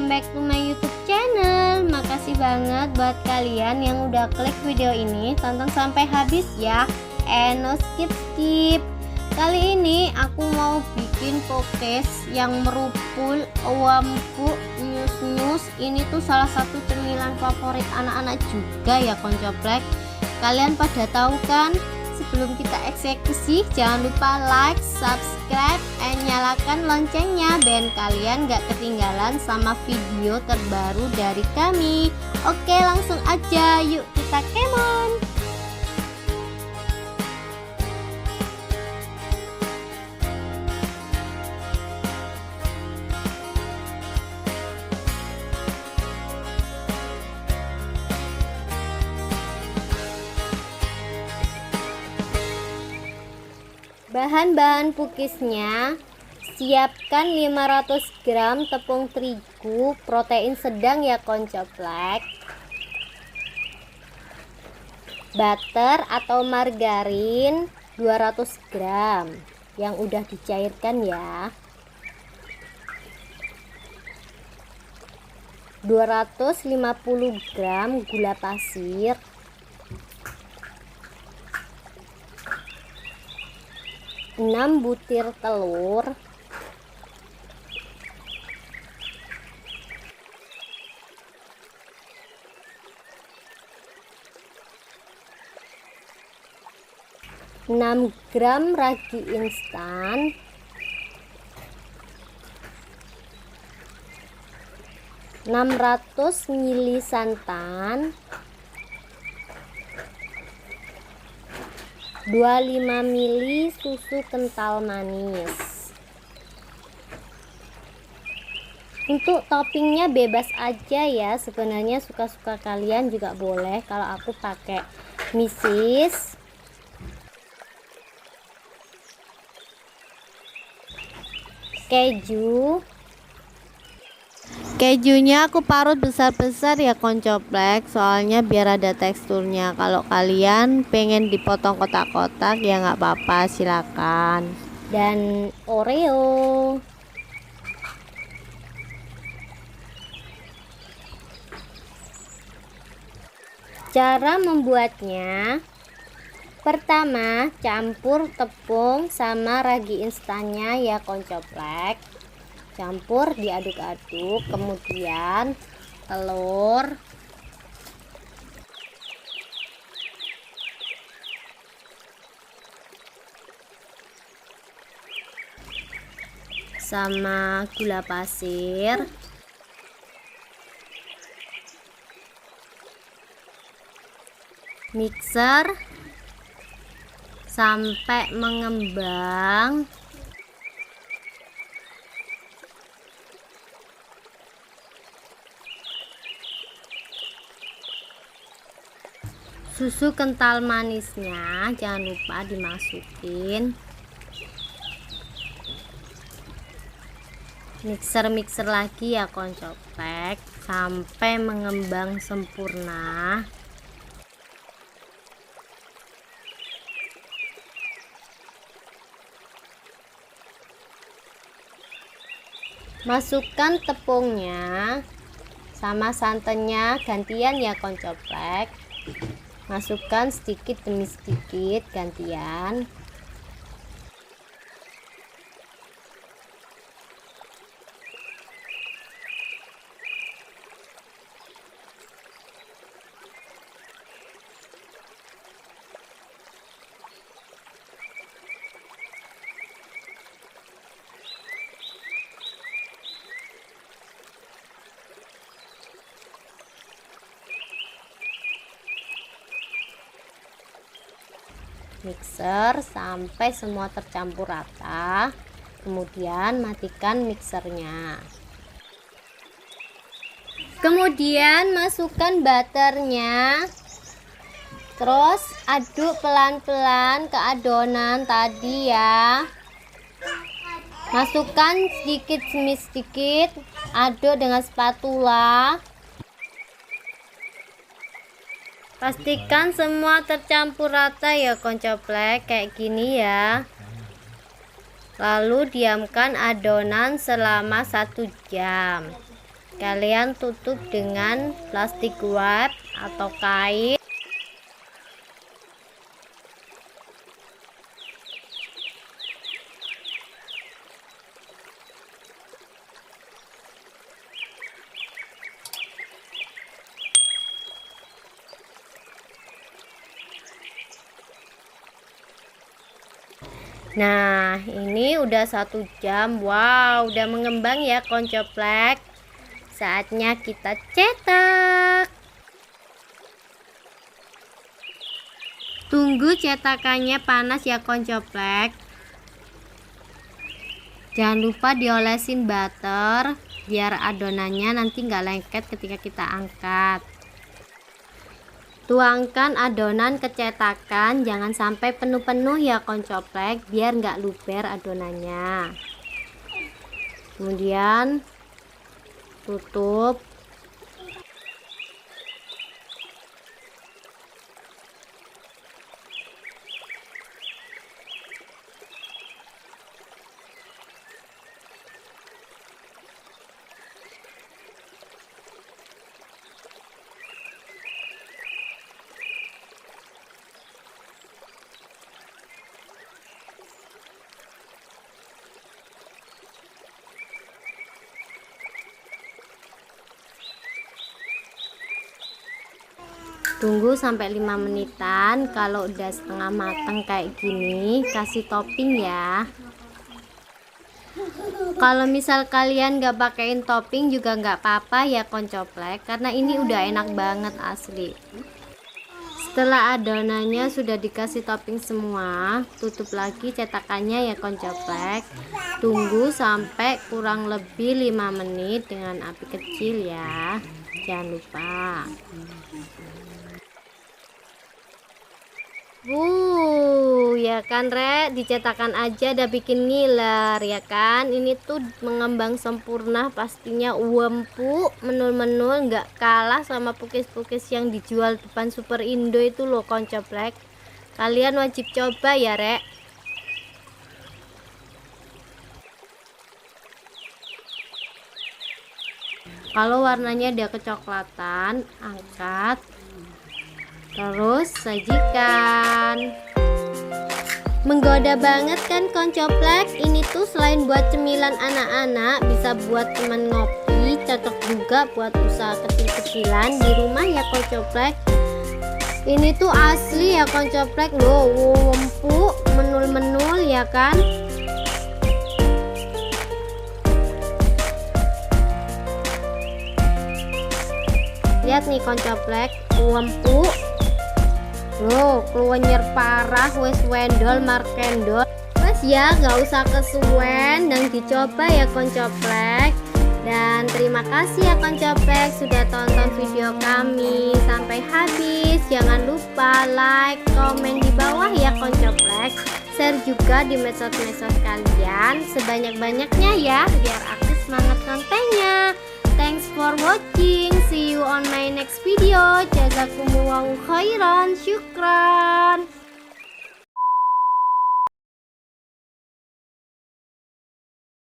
welcome back to my YouTube channel. Makasih banget buat kalian yang udah klik video ini, tonton sampai habis ya, and no skip. Kali ini aku mau bikin pokes yang merupul, wampu, nyus. Ini tuh salah satu cemilan favorit anak-anak juga ya koncoplek. Kalian pada tahu kan? Sebelum kita eksekusi, jangan lupa like, subscribe, and nyalakan loncengnya biar kalian gak ketinggalan sama video terbaru dari kami. Oke, langsung aja yuk kita kemon. Bahan-bahan pukisnya, siapkan 500 gram tepung terigu protein sedang ya koncoplek, butter atau margarin 200 gram yang udah dicairkan ya, 250 gram gula pasir, 6 butir telur, 6 gram ragi instan, 600 ml santan, 25 ml susu kental manis. Untuk toppingnya bebas aja ya, sebenarnya suka-suka kalian juga boleh. Kalau aku pakai misis, kejunya aku parut besar-besar ya koncoplek, soalnya biar ada teksturnya. Kalau kalian pengen dipotong kotak-kotak ya nggak apa-apa, silakan. Dan Oreo. Cara membuatnya, pertama campur tepung sama ragi instannya ya koncoplek, campur diaduk-aduk, kemudian telur, sama gula pasir, mixer sampai mengembang. Susu kental manisnya jangan lupa dimasukin. Mixer lagi ya koncoplek sampai mengembang sempurna. Masukkan tepungnya sama santannya gantian ya koncoplek. Masukkan sedikit demi sedikit gantian. Mixer sampai semua tercampur rata, kemudian matikan mixernya. Kemudian masukkan butternya, terus aduk pelan-pelan ke adonan tadi ya. Masukkan sedikit demi sedikit, aduk dengan spatula. Pastikan semua tercampur rata ya koncoplek, kayak gini ya. Lalu diamkan adonan selama 1 jam. Kalian tutup dengan plastik wrap atau kain. Nah, ini udah 1 jam. Wow, udah mengembang ya koncoplek. Saatnya kita cetak. Tunggu cetakannya panas ya koncoplek. Jangan lupa diolesin butter biar adonannya nanti nggak lengket ketika kita angkat. Tuangkan adonan ke cetakan, jangan sampai penuh-penuh ya koncoplek, biar nggak luber adonannya. Kemudian tutup. Tunggu sampai 5 menitan. Kalau udah setengah matang kayak gini, kasih topping ya. Kalau misal kalian gak pakein topping juga nggak apa-apa ya koncoplek, karena ini udah enak banget asli. Setelah adonannya sudah dikasih topping semua, tutup lagi cetakannya ya koncoplek. Tunggu sampai kurang lebih 5 menit dengan api kecil ya, jangan lupa. Ya kan Rek, dicetakan aja udah bikin ngiler ya kan. Ini tuh mengembang sempurna, pastinya empuk, menul-menul, nggak kalah sama pukis-pukis yang dijual depan Super Indo itu loh koncoplek. Kalian wajib coba ya Rek. Kalau warnanya udah kecoklatan, angkat. Terus sajikan. Menggoda banget kan koncoplek. Ini tuh selain buat cemilan anak-anak, bisa buat teman ngopi, cocok juga buat usaha kecil-kecilan di rumah ya koncoplek. Ini tuh asli ya koncoplek loh, empuk, menul-menul ya kan. Lihat nih koncoplek, empuk. Loh, keluar parah, wes wendol markendol. Mas ya, gak usah kesuwen dan dicoba ya koncoplek. Dan terima kasih ya koncoplek sudah tonton video kami sampai habis. Jangan lupa like, komen di bawah ya koncoplek. Share juga di medsos-medsos kalian sebanyak-banyaknya ya, biar aku semangat kontennya. Thanks for watching. See you on my next video. Jazakumullahu khairan. Syukran.